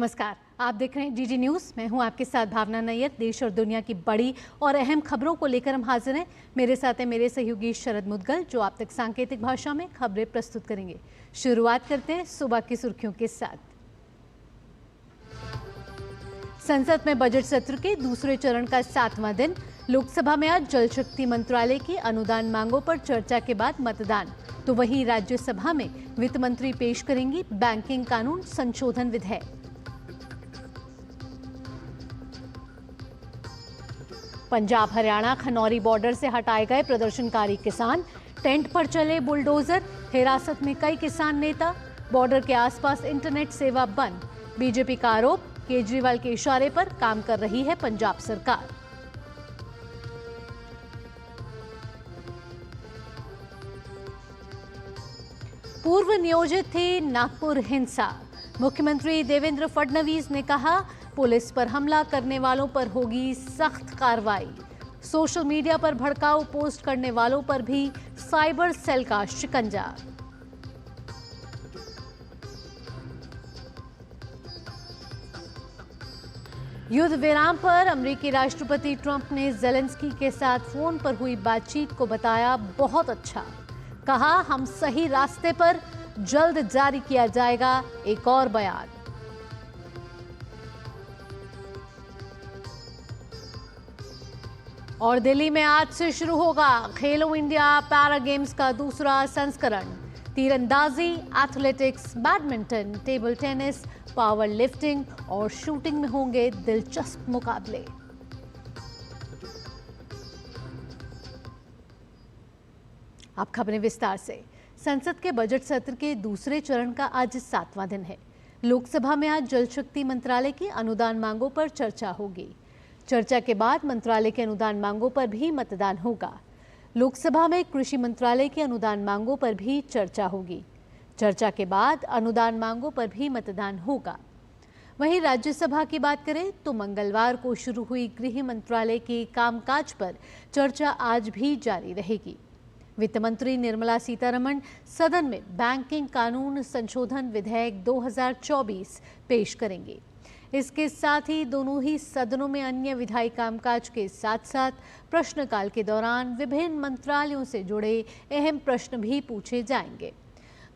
नमस्कार, आप देख रहे हैं डीडी न्यूज़। मैं हूं आपके साथ भावना नैयर। देश और दुनिया की बड़ी और अहम खबरों को लेकर हम हाजिर हैं। मेरे साथ हैं मेरे सहयोगी शरद मुदगल, जो आप तक सांकेतिक भाषा में खबरें प्रस्तुत करेंगे। शुरुआत करते हैं सुबह की सुर्खियों के साथ। संसद में बजट सत्र के दूसरे चरण का 7वां दिन। लोकसभा में आज जल शक्ति मंत्रालय की अनुदान मांगों पर चर्चा के बाद मतदान, तो वहीं राज्यसभा में वित्त मंत्री पेश करेंगी बैंकिंग कानून संशोधन विधेयक। पंजाब हरियाणा खनौरी बॉर्डर से हटाए गए प्रदर्शनकारी किसान, टेंट पर चले बुलडोजर, हिरासत में कई किसान नेता। बॉर्डर के आसपास इंटरनेट सेवा बंद। बीजेपी का आरोप, केजरीवाल के इशारे पर काम कर रही है पंजाब सरकार। पूर्व नियोजित थी नागपुर हिंसा। मुख्यमंत्री देवेंद्र फडणवीस ने कहा, पुलिस पर हमला करने वालों पर होगी सख्त कार्रवाई। सोशल मीडिया पर भड़काऊ पोस्ट करने वालों पर भी साइबर सेल का शिकंजा। युद्ध विराम पर अमेरिकी राष्ट्रपति ट्रंप ने जेलेंस्की के साथ फोन पर हुई बातचीत को बताया बहुत अच्छा। कहा, हम सही रास्ते पर, जल्द जारी किया जाएगा एक और बयान। और दिल्ली में आज से शुरू होगा खेलो इंडिया पैरा गेम्स का दूसरा संस्करण। तीरंदाजी, athletics, badminton, table tennis, power lifting और शूटिंग में होंगे दिलचस्प मुकाबले। अब खबरें विस्तार से। संसद के बजट सत्र के दूसरे चरण का आज 7वां दिन है। लोकसभा में आज जल शक्ति मंत्रालय की अनुदान मांगों पर चर्चा होगी। चर्चा के बाद मंत्रालय के अनुदान मांगों पर भी मतदान होगा। लोकसभा में कृषि मंत्रालय की अनुदान मांगों पर भी चर्चा होगी। चर्चा के बाद अनुदान मांगों पर भी मतदान होगा। वहीं राज्यसभा की बात करें तो मंगलवार को शुरू हुई गृह मंत्रालय के कामकाज पर चर्चा आज भी जारी रहेगी। वित्त मंत्री निर्मला सीतारमण सदन में बैंकिंग कानून संशोधन विधेयक 2024 पेश करेंगे। इसके साथ ही दोनों ही सदनों में अन्य विधायी कामकाज के साथ साथ प्रश्नकाल के दौरान विभिन्न मंत्रालयों से जुड़े अहम प्रश्न भी पूछे जाएंगे।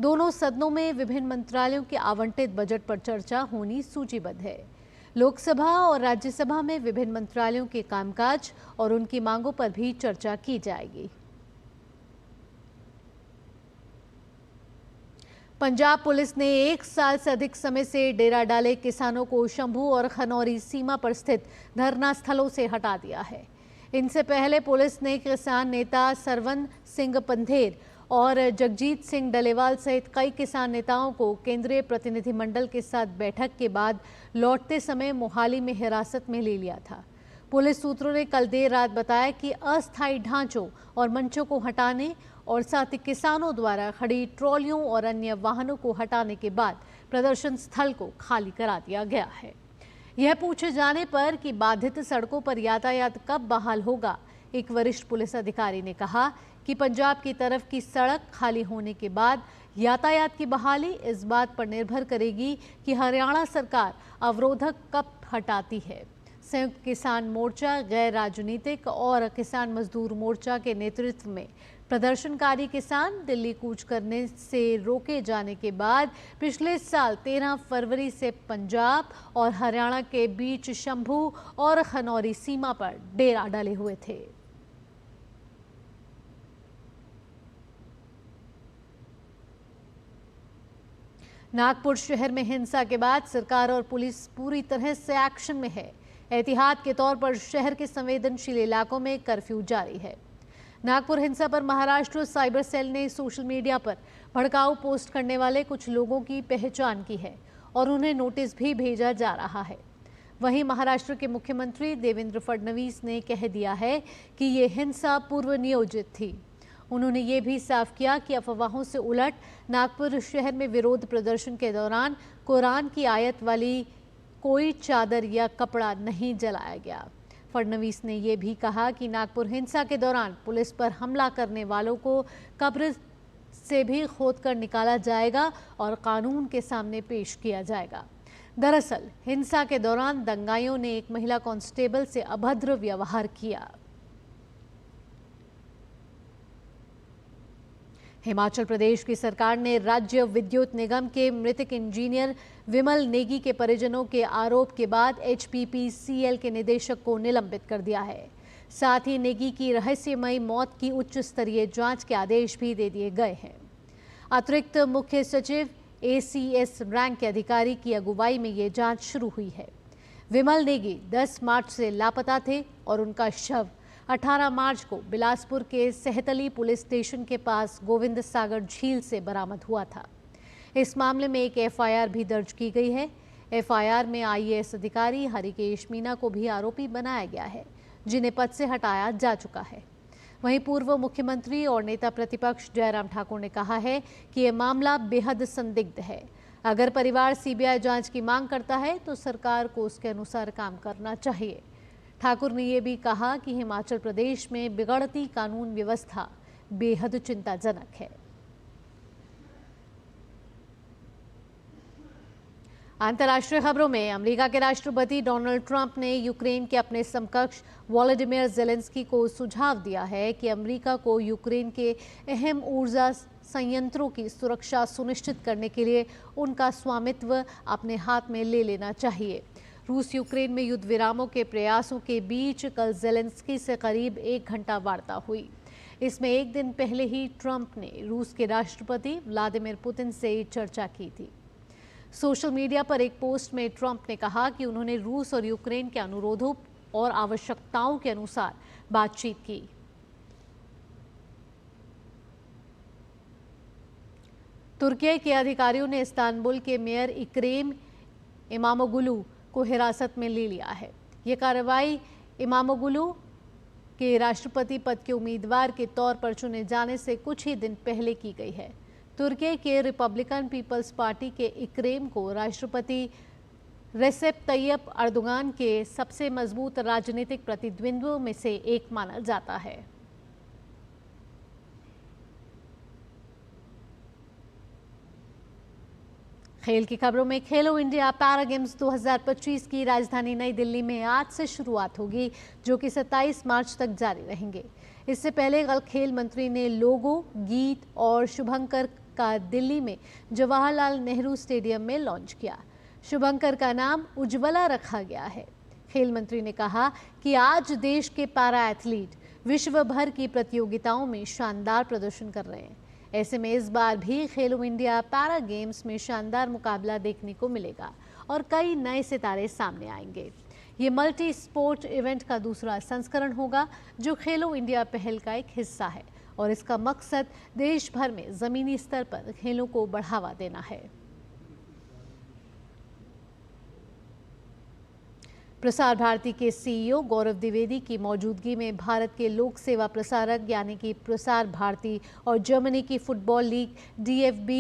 दोनों सदनों में विभिन्न मंत्रालयों के आवंटित बजट पर चर्चा होनी सूचीबद्ध है। लोकसभा और राज्यसभा में विभिन्न मंत्रालयों के कामकाज और उनकी मांगों पर भी चर्चा की जाएगी। पंजाब पुलिस ने 1 साल से अधिक समय से डेरा डाले किसानों को शंभू और खनौरी सीमा पर स्थित धरना स्थलों से हटा दिया है। इनसे पहले पुलिस ने किसान नेता सरवन सिंह पंधेर और जगजीत सिंह डलेवाल सहित कई किसान नेताओं को केंद्रीय प्रतिनिधिमंडल के साथ बैठक के बाद लौटते समय मोहाली में हिरासत में ले लिया था। पुलिस सूत्रों ने कल देर रात बताया कि अस्थायी ढांचों और मंचों को हटाने और साथ ही किसानों द्वारा खड़ी ट्रॉलियों और अन्य वाहनों को हटाने के बाद प्रदर्शन स्थल को खाली करा दिया गया है। यह पूछे जाने पर कि बाधित सड़कों पर यातायात कब बहाल होगा, एक वरिष्ठ पुलिस अधिकारी ने कहा कि पंजाब की तरफ की सड़क खाली होने के बाद यातायात की बहाली इस बात पर निर्भर करेगी कि हरियाणा सरकार अवरोधक कब हटाती है। संयुक्त किसान मोर्चा, गैर राजनीतिक और किसान मजदूर मोर्चा के नेतृत्व में प्रदर्शनकारी किसान दिल्ली कूच करने से रोके जाने के बाद पिछले साल 13 फरवरी से पंजाब और हरियाणा के बीच शंभू और खनौरी सीमा पर डेरा डाले हुए थे। नागपुर शहर में हिंसा के बाद सरकार और पुलिस पूरी तरह से एक्शन में है। एहतियात के तौर पर शहर के संवेदनशील इलाकों में कर्फ्यू जारी है। नागपुर हिंसा पर महाराष्ट्र साइबर सेल ने सोशल मीडिया पर भड़काऊ पोस्ट करने वाले कुछ लोगों की पहचान की है और उन्हें नोटिस भी भेजा जा रहा है। वहीं महाराष्ट्र के मुख्यमंत्री देवेंद्र फडणवीस ने कह दिया है कि ये हिंसा पूर्व नियोजित थी। उन्होंने ये भी साफ किया कि अफवाहों से उलट नागपुर शहर में विरोध प्रदर्शन के दौरान कुरान की आयत वाली कोई चादर या कपड़ा नहीं जलाया गया। फडणवीस ने यह भी कहा कि नागपुर हिंसा के दौरान पुलिस पर हमला करने वालों को कब्र से भी खोदकर निकाला जाएगा और कानून के सामने पेश किया जाएगा। दरअसल हिंसा के दौरान दंगाइयों ने एक महिला कांस्टेबल से अभद्र व्यवहार किया। हिमाचल प्रदेश की सरकार ने राज्य विद्युत निगम के मृतक इंजीनियर विमल नेगी के परिजनों के आरोप के बाद HPPCL के निदेशक को निलंबित कर दिया है। साथ ही नेगी की रहस्यमयी मौत की उच्च स्तरीय जांच के आदेश भी दे दिए गए हैं। अतिरिक्त मुख्य सचिव ACS रैंक के अधिकारी की अगुवाई में ये जांच शुरू हुई है। विमल नेगी 10 मार्च से लापता थे और उनका शव 18 मार्च को बिलासपुर के सहतली पुलिस स्टेशन के पास गोविंद सागर झील से बरामद हुआ था। इस मामले में एक FIR भी दर्ज की गई है। FIR में IAS अधिकारी हरिकेश मीना को भी आरोपी बनाया गया है, जिन्हें पद से हटाया जा चुका है। वहीं पूर्व मुख्यमंत्री और नेता प्रतिपक्ष जयराम ठाकुर ने कहा है कि यह मामला बेहद संदिग्ध है। अगर परिवार CBI जांच की मांग करता है तो सरकार को उसके अनुसार काम करना चाहिए। ठाकुर ने यह भी कहा कि हिमाचल प्रदेश में बिगड़ती कानून व्यवस्था बेहद चिंताजनक है। अंतर्राष्ट्रीय खबरों में अमेरिका के राष्ट्रपति डोनाल्ड ट्रंप ने यूक्रेन के अपने समकक्ष वोलोदिमीर ज़ेलेंस्की को सुझाव दिया है कि अमेरिका को यूक्रेन के अहम ऊर्जा संयंत्रों की सुरक्षा सुनिश्चित करने के लिए उनका स्वामित्व अपने हाथ में ले लेना चाहिए। रूस यूक्रेन में युद्ध विरामों के प्रयासों के बीच कल ज़ेलेंस्की से करीब 1 घंटा वार्ता हुई। इसमें एक दिन पहले ही ट्रंप ने रूस के राष्ट्रपति व्लादिमीर पुतिन से चर्चा की थी। सोशल मीडिया पर एक पोस्ट में ट्रंप ने कहा कि उन्होंने रूस और यूक्रेन के अनुरोधों और आवश्यकताओं के अनुसार बातचीत की। तुर्की के अधिकारियों ने इस्तांबुल के मेयर इक्रेम इमामोगुलू को हिरासत में ले लिया है। ये कार्रवाई इमामोगुलू के राष्ट्रपति पद के उम्मीदवार के तौर पर चुने जाने से कुछ ही दिन पहले की गई है। तुर्की के रिपब्लिकन पीपल्स पार्टी के इक्रेम को राष्ट्रपति रेसेप तैयप अर्दोगान के सबसे मजबूत राजनीतिक प्रतिद्वंद्वियों में से एक माना जाता है। खेल की खबरों में खेलो इंडिया पैरा गेम्स 2025 की राजधानी नई दिल्ली में आज से शुरुआत होगी, जो कि 27 मार्च तक जारी रहेंगे। इससे पहले कल खेल मंत्री ने लोगो, गीत और शुभंकर का दिल्ली में जवाहरलाल नेहरू स्टेडियम में लॉन्च किया। शुभंकर का नाम उज्ज्वला रखा गया है। खेल मंत्री ने कहा कि आज देश के पैरा एथलीट विश्व भर की प्रतियोगिताओं में शानदार प्रदर्शन कर रहे हैं। ऐसे में इस बार भी खेलो इंडिया पैरा गेम्स में शानदार मुकाबला देखने को मिलेगा और कई नए सितारे सामने आएंगे। ये मल्टी स्पोर्ट इवेंट का दूसरा संस्करण होगा, जो खेलो इंडिया पहल का एक हिस्सा है और इसका मकसद देश भर में जमीनी स्तर पर खेलों को बढ़ावा देना है। प्रसार भारती के CEO गौरव द्विवेदी की मौजूदगी में भारत के लोक सेवा प्रसारक यानी कि प्रसार भारती और जर्मनी की फुटबॉल लीग DFB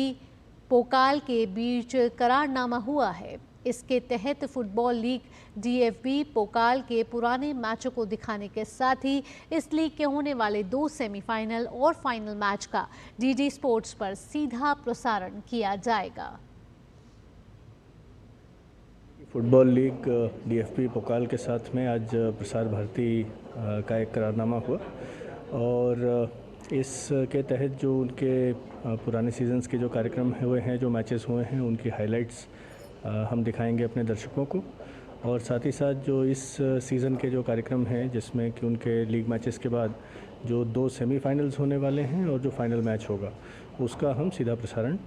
पोकाल के बीच करारनामा हुआ है। इसके तहत फुटबॉल लीग DFB पोकाल के पुराने मैचों को दिखाने के साथ ही इस लीग के होने वाले 2 सेमीफाइनल और फाइनल मैच का DD स्पोर्ट्स पर सीधा प्रसारण किया जाएगा। फुटबॉल लीग DFB पोकाल के साथ में आज प्रसार भारती का एक करारनामा हुआ और इसके तहत जो उनके पुराने सीजन्स के जो कार्यक्रम हुए हैं, जो मैचेस हुए हैं, उनकी हाइलाइट्स हम दिखाएंगे अपने दर्शकों को। और साथ ही साथ जो इस सीज़न के जो कार्यक्रम हैं, जिसमें कि उनके लीग मैचेस के बाद जो 2 सेमीफाइनल्स होने वाले हैं और जो फाइनल मैच होगा, उसका हम सीधा प्रसारण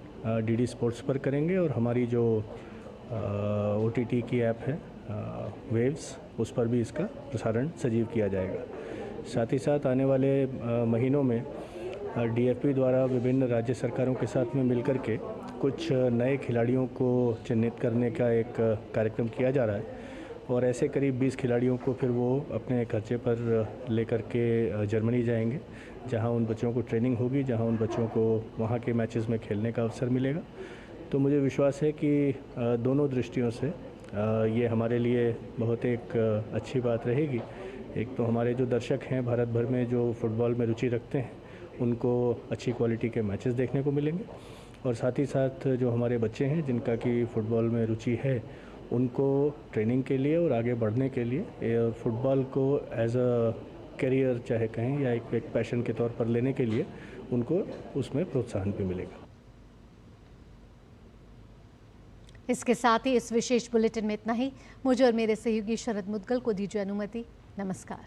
DD स्पोर्ट्स पर करेंगे और हमारी जो OTT की ऐप है वेव्स, उस पर भी इसका प्रसारण सजीव किया जाएगा। साथ ही साथ आने वाले महीनों में DFB द्वारा विभिन्न राज्य सरकारों के साथ में मिलकर के कुछ नए खिलाड़ियों को चिन्हित करने का एक कार्यक्रम किया जा रहा है और ऐसे करीब 20 खिलाड़ियों को फिर वो अपने खर्चे पर लेकर के जर्मनी जाएंगे, जहां उन बच्चों को ट्रेनिंग होगी, जहां उन बच्चों को वहां के मैचेस में खेलने का अवसर मिलेगा। तो मुझे विश्वास है कि दोनों दृष्टियों से ये हमारे लिए बहुत एक अच्छी बात रहेगी। एक तो हमारे जो दर्शक हैं भारत भर में जो फुटबॉल में रुचि रखते हैं, उनको अच्छी क्वालिटी के मैचेस देखने को मिलेंगे और साथ ही साथ जो हमारे बच्चे हैं जिनका कि फ़ुटबॉल में रुचि है, उनको ट्रेनिंग के लिए और आगे बढ़ने के लिए फुटबॉल को एज अ करियर चाहे कहें या एक पैशन के तौर पर लेने के लिए उनको उसमें प्रोत्साहन भी मिलेगा। इसके साथ ही इस विशेष बुलेटिन में इतना ही। मुझे और मेरे सहयोगी शरद मुदगल को दीजिए अनुमति। नमस्कार।